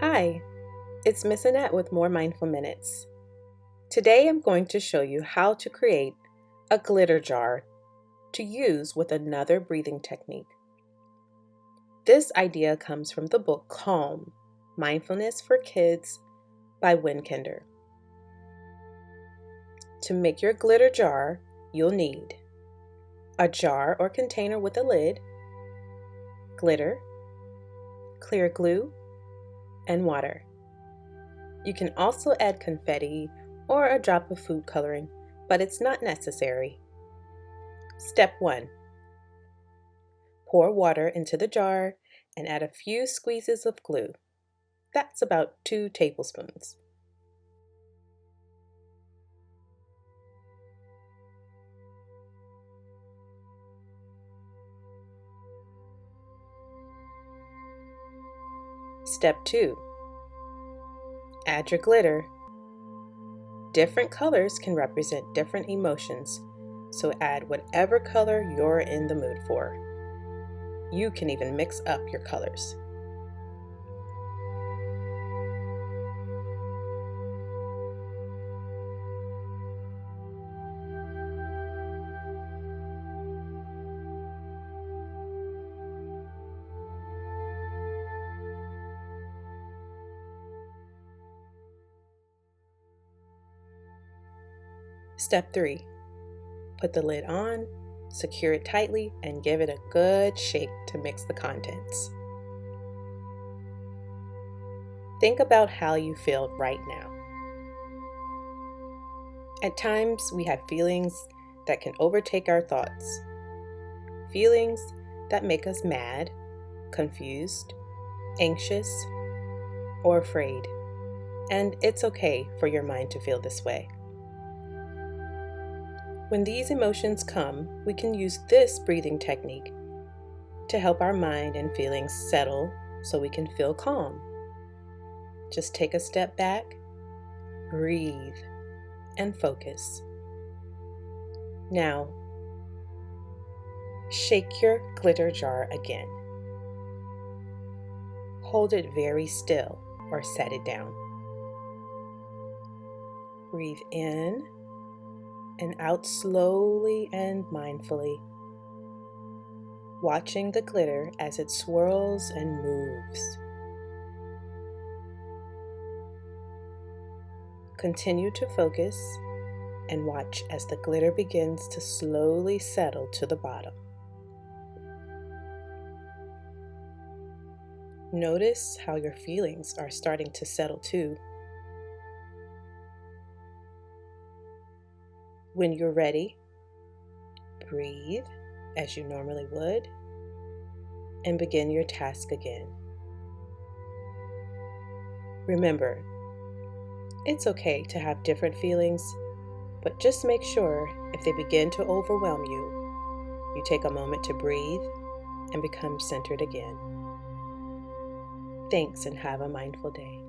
Hi, it's Miss Annette with More Mindful Minutes. Today I'm going to show you how to create a glitter jar to use with another breathing technique. This idea comes from the book Calm, Mindfulness for Kids by Kinder. To make your glitter jar, you'll need a jar or container with a lid, glitter, clear glue, and water. You can also add confetti or a drop of food coloring, but it's not necessary. Step 1. Pour water into the jar and add a few squeezes of glue. That's about 2 tablespoons. Step 2. Add your glitter. Different colors can represent different emotions, so add whatever color you're in the mood for. You can even mix up your colors. Step 3. Put the lid on, secure it tightly, and give it a good shake to mix the contents. Think about how you feel right now. At times, we have feelings that can overtake our thoughts. Feelings that make us mad, confused, anxious, or afraid. And it's okay for your mind to feel this way. When these emotions come, we can use this breathing technique to help our mind and feelings settle so we can feel calm. Just take a step back, breathe, and focus. Now, shake your glitter jar again. Hold it very still or set it down. Breathe in and out slowly and mindfully, watching the glitter as it swirls and moves. Continue to focus and watch as the glitter begins to slowly settle to the bottom. Notice how your feelings are starting to settle too. When you're ready, breathe as you normally would and begin your task again. Remember, it's okay to have different feelings, but just make sure if they begin to overwhelm you, you take a moment to breathe and become centered again. Thanks and have a mindful day.